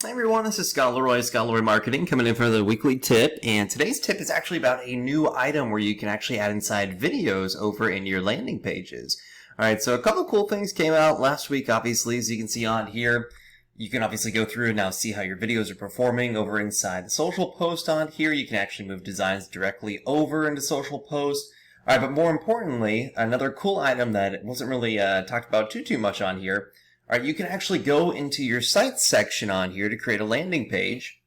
Hi everyone, this is Scott Leroy, Scott Leroy Marketing, coming in for the weekly tip. And today's tip is actually about a new item where you can actually add inside videos over in your landing pages. Alright, so a couple of cool things came out last week, obviously, as you can see on here. You can obviously go through and now see how your videos are performing over inside the social post on here. You can actually move designs directly over into social post. Alright, but more importantly, another cool item that wasn't really talked about too much on here. Alright, you can actually go into your site section on here to create a landing page.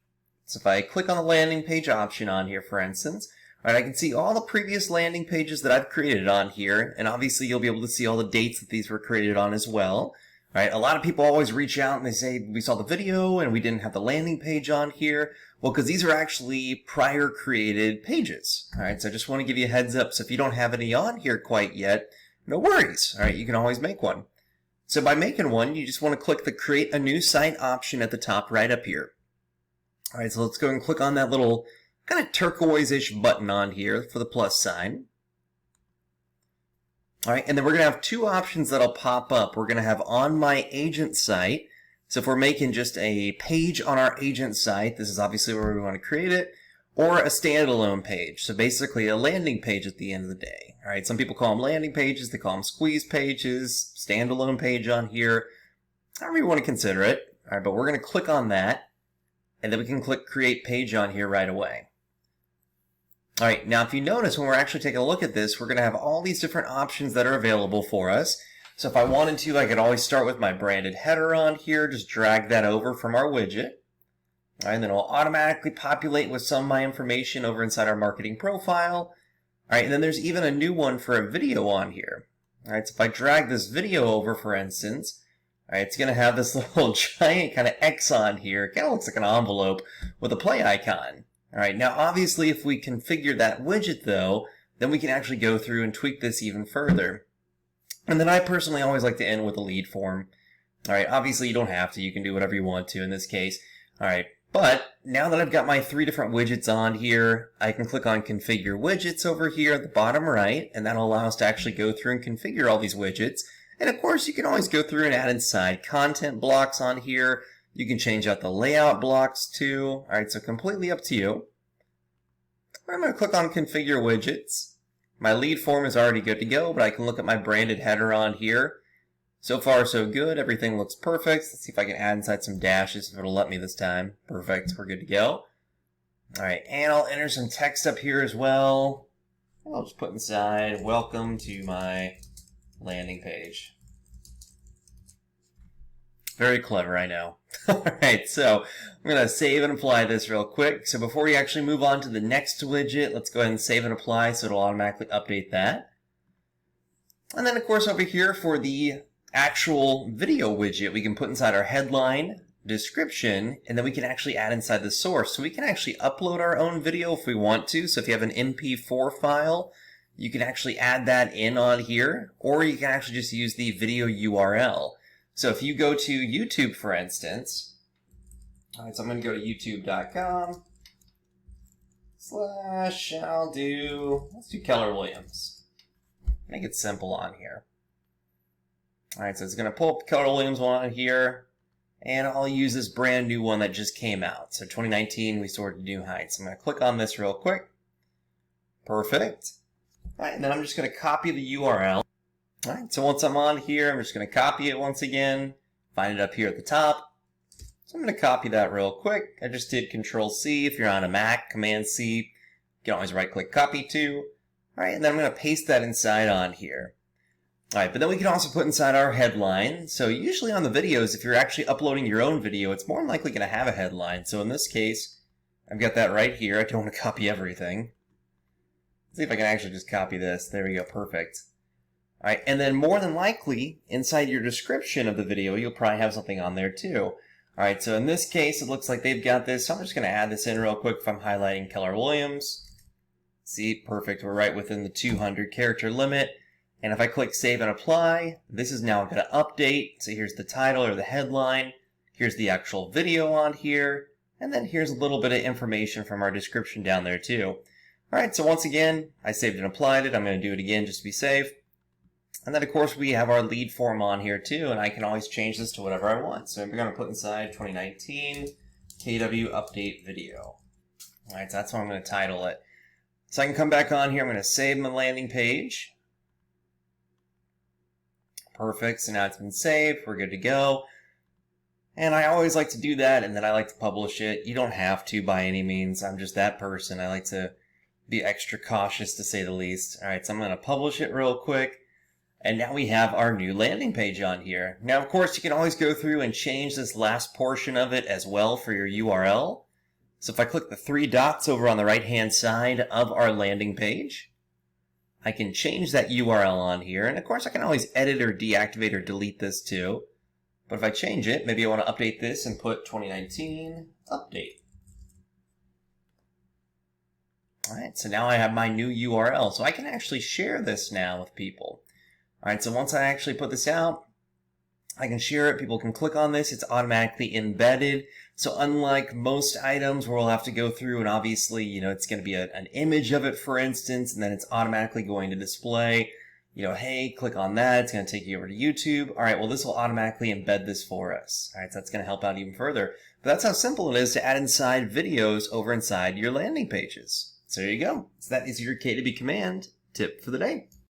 So if I click on the landing page option on here, for instance, alright, I can see all the previous landing pages that I've created on here, and obviously you'll be able to see all the dates that these were created on as well. Alright, a lot of people always reach out and they say, we saw the video and we didn't have the landing page on here. Well, because these are actually prior created pages. Alright, so I just want to give you a heads up. So if you don't have any on here quite yet, no worries. Alright, you can always make one. So by making one, you just want to click the Create a New Site option at the top right up here. Alright, so let's go and click on that little kind of turquoise-ish button on here for the plus sign. Alright, and then we're going to have two options that'll pop up. We're going to have On My Agent Site. So if we're making just a page on our agent site, this is obviously where we want to create it, or a standalone page. So basically a landing page at the end of the day. Alright, some people call them landing pages, they call them squeeze pages, standalone page on here, however you want to consider it. Alright, but we're going to click on that, and then we can click Create Page on here right away. Alright, now if you notice when we're actually taking a look at this, we're going to have all these different options that are available for us. So if I wanted to, I could always start with my branded header on here, just drag that over from our widget. Alright, and then it'll automatically populate with some of my information over inside our marketing profile. Alright, and then there's even a new one for a video on here. Alright, so if I drag this video over, for instance, alright, it's going to have this little giant kind of X on here. It kind of looks like an envelope with a play icon. Alright, now obviously if we configure that widget though, then we can actually go through and tweak this even further. And then I personally always like to end with a lead form. Alright, obviously you don't have to. You can do whatever you want to in this case. Alright. But now that I've got my three different widgets on here, I can click on Configure Widgets over here at the bottom right, and that'll allow us to actually go through and configure all these widgets. And of course, you can always go through and add inside content blocks on here. You can change out the layout blocks too. Alright, so completely up to you. I'm going to click on Configure Widgets. My lead form is already good to go, but I can look at my branded header on here. So far, so good. Everything looks perfect. Let's see if I can add inside some dashes, if it'll let me this time. Perfect. We're good to go. Alright, and I'll enter some text up here as well. I'll just put inside, welcome to my landing page. Very clever, I know. Alright, so I'm going to save and apply this real quick. So before we actually move on to the next widget, let's go ahead and save and apply so it'll automatically update that. And then, of course, over here for the actual video widget, we can put inside our headline, description, and then we can actually add inside the source. So we can actually upload our own video if we want to. So if you have an MP4 file, you can actually add that in on here, or you can actually just use the video URL. So if you go to YouTube, for instance, alright, so I'm going to go to youtube.com / let's do Keller Williams. Make it simple on here. Alright, so it's going to pull up the Keller Williams one on here, and I'll use this brand new one that just came out. So 2019, we soared to new heights. I'm going to click on this real quick. Perfect. Alright, and then I'm just going to copy the URL. Alright, so once I'm on here, I'm just going to copy it once again, find it up here at the top. So I'm going to copy that real quick. I just did Control-C. If you're on a Mac, Command-C. You can always right-click Copy to. Alright, and then I'm going to paste that inside on here. Alright, but then we can also put inside our headline. So usually on the videos, if you're actually uploading your own video, it's more than likely going to have a headline. So in this case, I've got that right here. I don't want to copy everything. Let's see if I can actually just copy this. There we go, perfect. Alright, and then more than likely, inside your description of the video, you'll probably have something on there too. Alright, so in this case, it looks like they've got this. So I'm just going to add this in real quick if I'm highlighting Keller Williams. See, perfect. We're right within the 200 character limit. And if I click Save and Apply, this is now going to update. So here's the title or the headline. Here's the actual video on here. And then here's a little bit of information from our description down there too. Alright, so once again, I saved and applied it. I'm going to do it again just to be safe. And then, of course, we have our lead form on here, too, and I can always change this to whatever I want. So I'm going to put inside 2019, KW update video. All right, so that's what I'm going to title it. So I can come back on here. I'm going to save my landing page. Perfect. So now it's been saved. We're good to go. And I always like to do that, and then I like to publish it. You don't have to by any means. I'm just that person. I like to be extra cautious, to say the least. All right, so I'm going to publish it real quick. And now we have our new landing page on here. Now, of course, you can always go through and change this last portion of it as well for your URL. So if I click the 3 dots over on the right-hand side of our landing page, I can change that URL on here. And of course, I can always edit or deactivate or delete this too. But if I change it, maybe I want to update this and put 2019 update. All right, so now I have my new URL. So I can actually share this now with people. All right, so once I actually put this out, I can share it. People can click on this. It's automatically embedded. So unlike most items where we'll have to go through and obviously, it's going to be an image of it, for instance, and then it's automatically going to display, hey, click on that. It's going to take you over to YouTube. All right, well, this will automatically embed this for us. All right, so that's going to help out even further. But that's how simple it is to add inside videos over inside your landing pages. So there you go. So that is your KW command tip for the day.